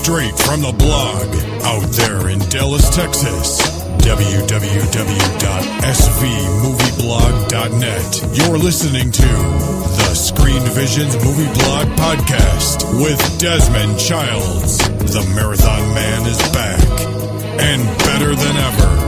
straight from the blog out there in Dallas, Texas. www.svmovieblog.net. You're listening to the Screen Visions Movie Blog Podcast with Desmond Childs. The Marathon Man is back and better than ever.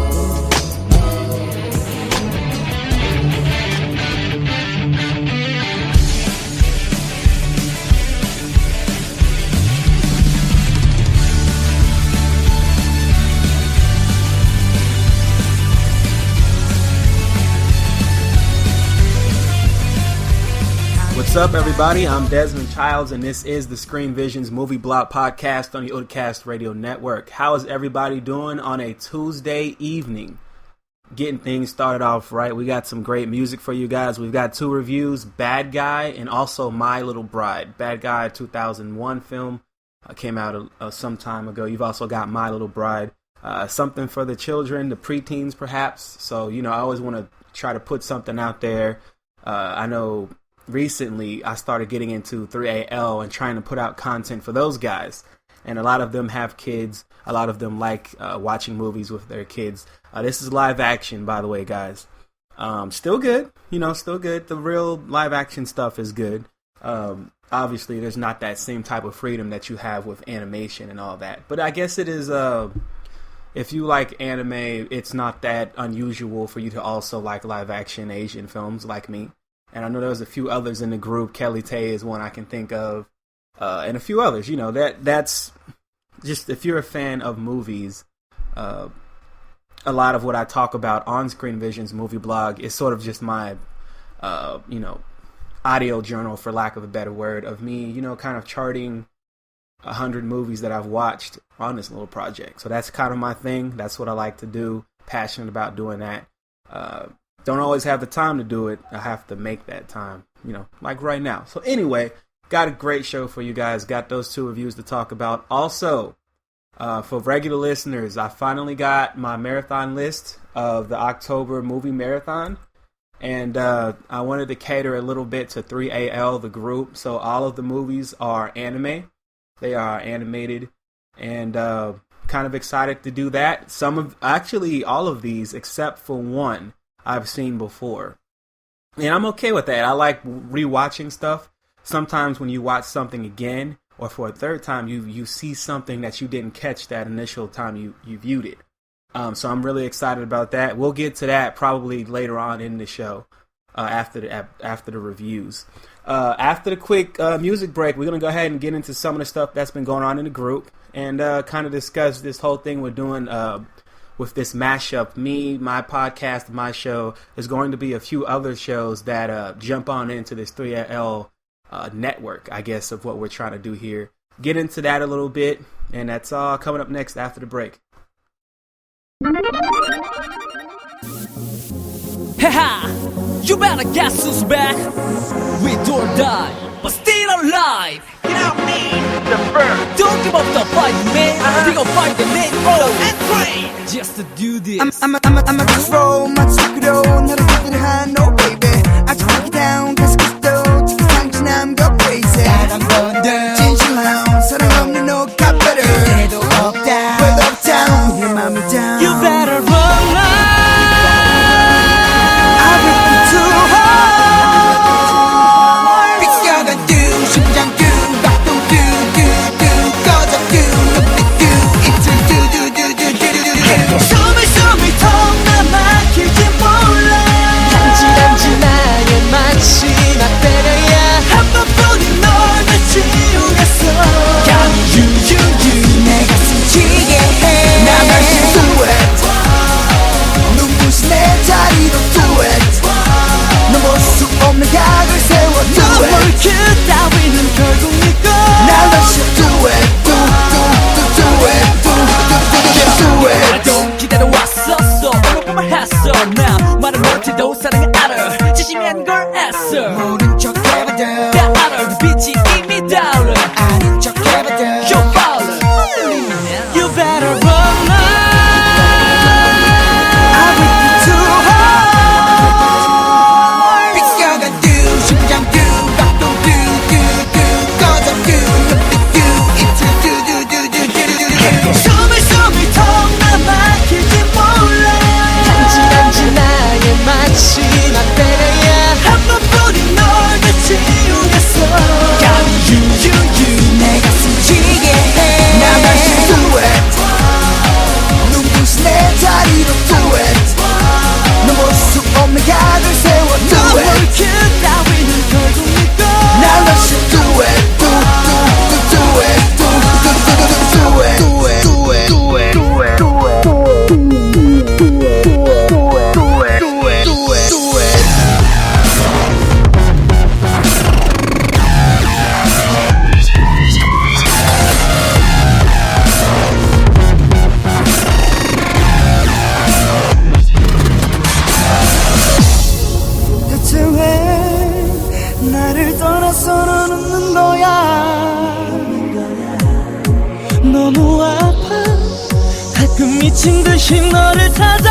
What's up, everybody? I'm Desmond Childs, and this is the Screen Visions Movie Blog Podcast on the Otacast Radio Network. How is everybody doing on a Tuesday evening? Getting things started off right. We got some great music for you guys. We've got two reviews, Bad Guy and also My Little Bride. Bad Guy, 2001 film, came out some time ago. You've also got My Little Bride, something for the children, the preteens perhaps. So, I always want to try to put something out there. I know recently I started getting into 3AL and trying to put out content for those guys, and a lot of them have kids. A lot of them like watching movies with their kids. This is live action, by the way, guys. Still good, still good. The real live action stuff is good. Obviously there's not that same type of freedom that you have with animation and all that, but I guess it is if you like anime, it's not that unusual for you to also like live action Asian films like me. And I know there's a few others in the group. Kelly Tay is one I can think of, and a few others. That's just, if you're a fan of movies, a lot of what I talk about on Screen Visions Movie Blog is sort of just my, audio journal, for lack of a better word, of me, kind of charting 100 movies that I've watched on this little project. So that's kind of my thing. That's what I like to do. Passionate about doing that. Don't always have the time to do it. I have to make that time, like right now. So anyway, got a great show for you guys. Got those two reviews to talk about. Also, for regular listeners, I finally got my marathon list of the October movie marathon. And I wanted to cater a little bit to 3AL, the group. So all of the movies are anime. They are animated. And kind of excited to do that. All of these, except for one, I've seen before, and I'm okay with that. I like rewatching stuff. Sometimes when you watch something again, or for a third time, you see something that you didn't catch that initial time you viewed it. So I'm really excited about that. We'll get to that probably later on in the show, after the reviews. After the quick music break, we're gonna go ahead and get into some of the stuff that's been going on in the group, and kind of discuss this whole thing we're doing with this mashup. My podcast, my show. There's going to be a few other shows that jump on into this 3L network, I guess, of what we're trying to do here. Get into that a little bit, and that's all coming up next after the break. Haha! You better guess who's back! We don't die, but still alive! You know me, the first. Don't give up the fight, man! We gon' fight the next and pray! just to do this. I'm a crossroad, my secret, 나를 그들한 no baby. I just break it down, 계속해서 지금 I'm go crazy. 나랑 번들 진실한 사랑 없는 너 got better. 그래도 없다, but uptown, 내 맘이 down. You better run now. I break you too hard. 비껴가 do, 심장 do, 박동 do, 꺼져 do, 눈빛 do, 입술 do. 숨이 턱 남아길지 몰라. 단지 나의 마지막 때려야 한 번뿐인 널 미치겠어. You 내 가슴 지게 해. 나 다시 do it. 눈부신 내 자리로 do it. 넌 볼 수 없는 각을 세워 do it. 그 따위는 결국 네거. 나 다시 do it. do it. 기다려왔었어. 오랫동안 했어. 나 말을 못해도 사랑을 알아. 지시면 걸 애써. 모른 척 해봐도 다 알아. 빛이 이미 달아. 아닌 척 해봐도 You follow. 너무 아파 가끔 미친 듯이 너를 찾아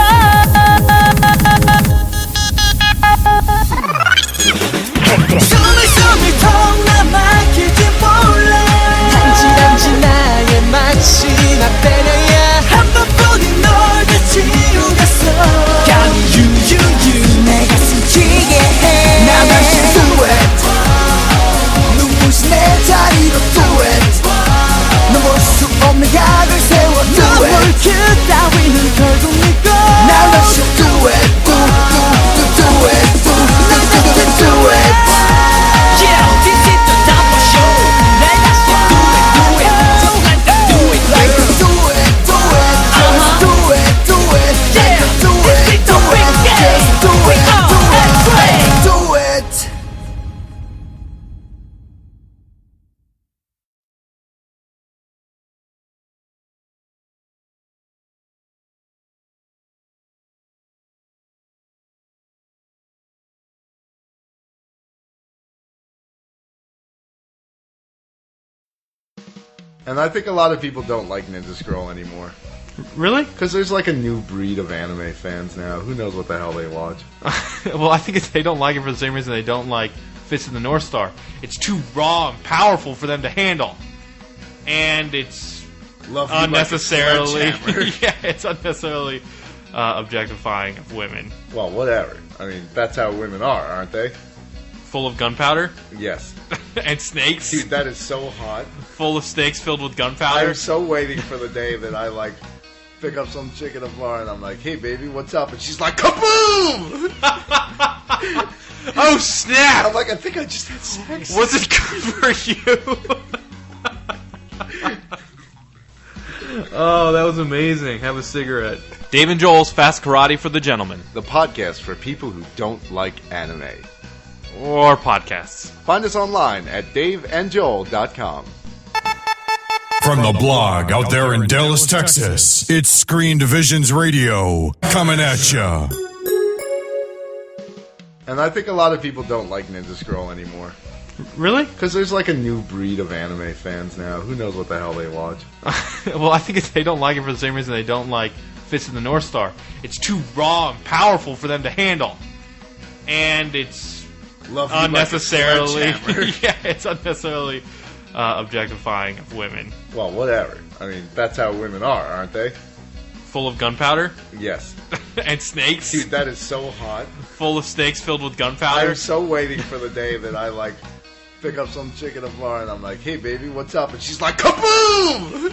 숨을 턱나 막힐지 몰라 단지 나의 마지막 배려야 한 번뿐인 널 다 지우겠어 감히 유유유 내 가슴 찌게 해 나 다시 do it 눈부신 내 자리로 do it 넌 볼 수 없는 각을 세워 do 눈물 it 그 따위는 결국 네거 나 다시 do it do it do it Yeah, this is the time for show 날 다시 do it do it like to do it just do it Yeah, like to do this it is the big game just do We it are X-Ray do it And I think a lot of people don't like Ninja Scroll anymore. Really? Because there's like a new breed of anime fans now. Who knows what the hell they watch? Well, I think they don't like it for the same reason they don't like Fist of the North Star. It's too raw and powerful for them to handle. And it's Love you like a unnecessarily... sledgehammer. yeah, it's unnecessarily objectifying of women. Well, whatever. I mean, that's how women are, aren't they? Full of gunpowder Yes. and snakes. Dude, that is so hot. Full of snakes filled with gunpowder. I'm so waiting for the day that I, like, pick up some chick at a bar and I'm like, hey, baby, what's up? And she's like, kaboom! Oh, snap! I'm like, I think I just had sex. Was it good for you? Oh, that was amazing. Have a cigarette. Dave and Joel's Fast Karate for the Gentlemen. The podcast for people who don't like anime. Or podcasts. Find us online at daveandjoel.com. From the blog out there in Dallas, Texas, it's Screen Divisions Radio coming at ya. And I think a lot of people don't like Ninja Scroll anymore. Really? Because there's like a new breed of anime fans now. Who knows what the hell they watch? Well, I think they don't like it for the same reason they don't like Fist of the North Star. It's too raw and powerful for them to handle. And it's Love you unnecessarily... like a sledgehammer. yeah, it's unnecessarily objectifying of women. Well, whatever. I mean, that's how women are, aren't they? Full of gunpowder Yes. and snakes. Dude, that is so hot. Full of snakes filled with gunpowder. I'm so waiting for the day that I, like, pick up some chick at a bar and I'm like, hey, baby, what's up? And she's like, kaboom!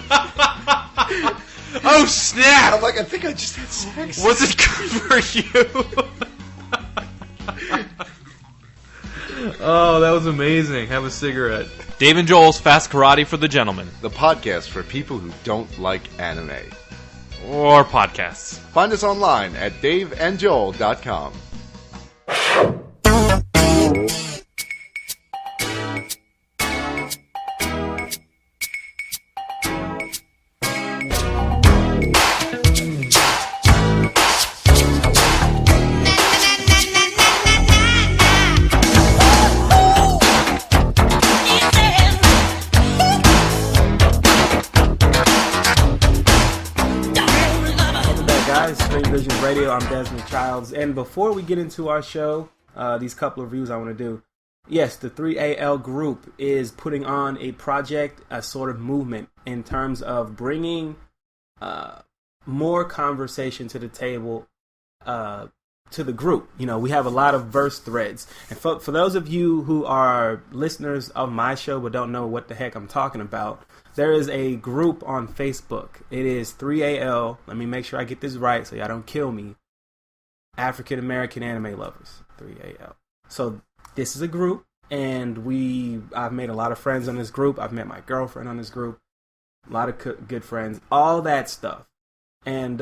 Oh, snap! I'm like, I think I just had sex. Was it good for you? Oh, that was amazing. Have a cigarette. Dave and Joel's Fast Karate for the Gentlemen. The podcast for people who don't like anime. Or podcasts. Find us online at daveandjoel.com. Screen Visions Radio. I'm Desmond Childs, and before we get into our show, these couple of reviews I want to do. Yes, the 3AL group is putting on a project, a sort of movement in terms of bringing more conversation to the table to the group. You know, we have a lot of verse threads, and for those of you who are listeners of my show but don't know what the heck I'm talking about, there is a group on Facebook. It is 3AL. Let me make sure I get this right so y'all don't kill me. African American Anime Lovers. 3AL. So this is a group, and I've made a lot of friends on this group. I've met my girlfriend on this group. A lot of good friends. All that stuff. And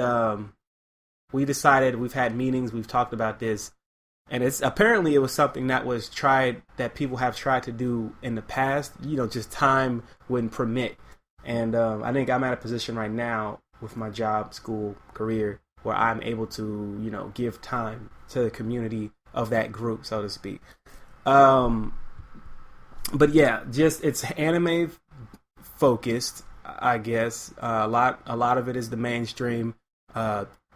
we decided, we've had meetings, we've talked about this. And it was something that was tried, that people have tried to do in the past. You know, just time wouldn't permit. And I think I'm at a position right now with my job, school, career, where I'm able to, you know, give time to the community of that group, so to speak. But yeah, just it's anime focused, I guess. A lot of it is the mainstream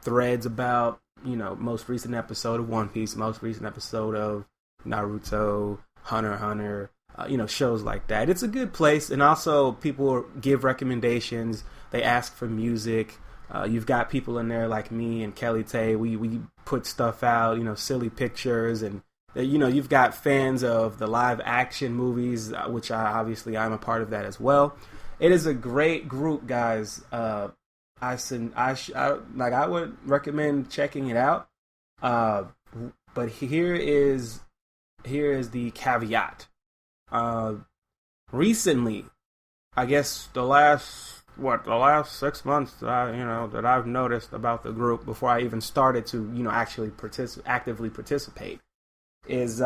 threads about, most recent episode of One Piece, most recent episode of Naruto, Hunter x Hunter, shows like that. It's a good place, and also people give recommendations. They ask for music. You've got people in there like me and Kelly Tay. We put stuff out, silly pictures, and you've got fans of the live action movies, which I'm a part of that as well. It is a great group, guys. I would recommend checking it out. But here is the caveat. Recently, I guess the last 6 months that I've noticed about the group before I even started to actually actively participate is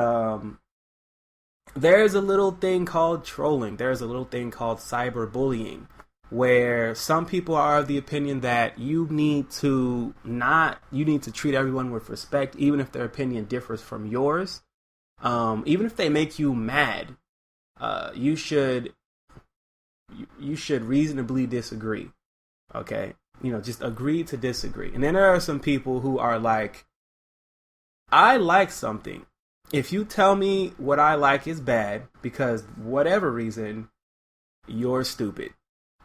there's a little thing called trolling. There's a little thing called cyberbullying, where some people are of the opinion that you need to treat everyone with respect, even if their opinion differs from yours. Even if they make you mad, you should reasonably disagree. Okay? Just agree to disagree. And then there are some people who are like, I like something. If you tell me what I like is bad, because whatever reason, you're stupid.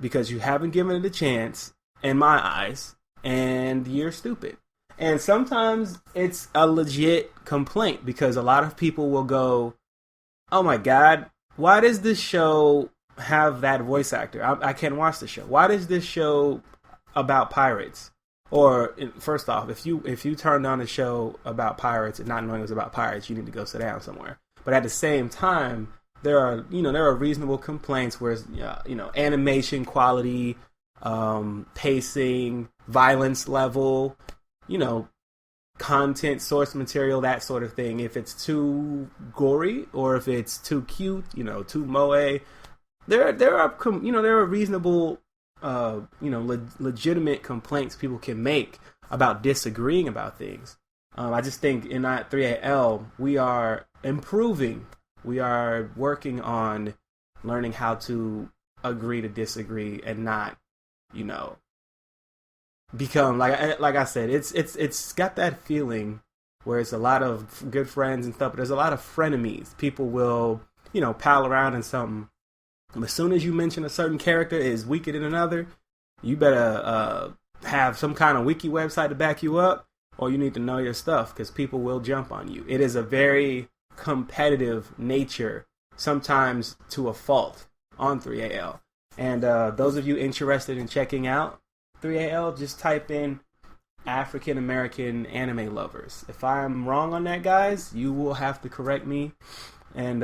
Because you haven't given it a chance, in my eyes, and you're stupid. And sometimes it's a legit complaint, because a lot of people will go, oh my God, why does this show have that voice actor? I can't watch the show. Why does this show about pirates? Or, first off, if you turned on a show about pirates and not knowing it was about pirates, you need to go sit down somewhere. But at the same time, there are reasonable complaints where, animation quality, pacing, violence level, content, source material, that sort of thing. If it's too gory or if it's too cute, too moe, there are reasonable, legitimate complaints people can make about disagreeing about things. I just think in that 3AL, we are improving. We are working on learning how to agree to disagree and not, become like I said. It's got that feeling where it's a lot of good friends and stuff, but there's a lot of frenemies. People will, pal around in something. As soon as you mention a certain character is weaker than another, you better have some kind of wiki website to back you up, or you need to know your stuff, because people will jump on you. It is a very competitive nature, sometimes to a fault, on 3AL. And those of you interested in checking out 3AL, just type in African American anime lovers. If I'm wrong on that, guys, you will have to correct me. And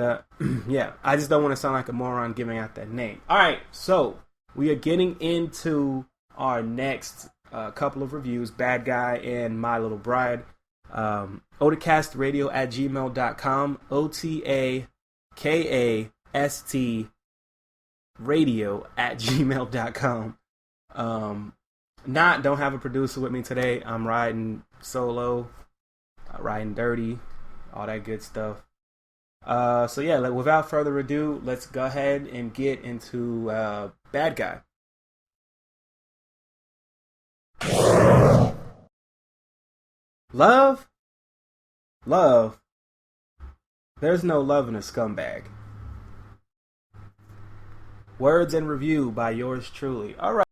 yeah, I just don't want to sound like a moron giving out that name. All right, so we are getting into our next couple of reviews, Bad Guy and My Little Bride. otacastradio@gmail.com, OTAKAST radio@gmail.com. Don't have a producer with me today. I'm riding solo, riding dirty, all that good stuff. So yeah, without further ado, let's go ahead and get into Bad Guy. Love? There's no love in a scumbag. Words and review by yours truly. All right.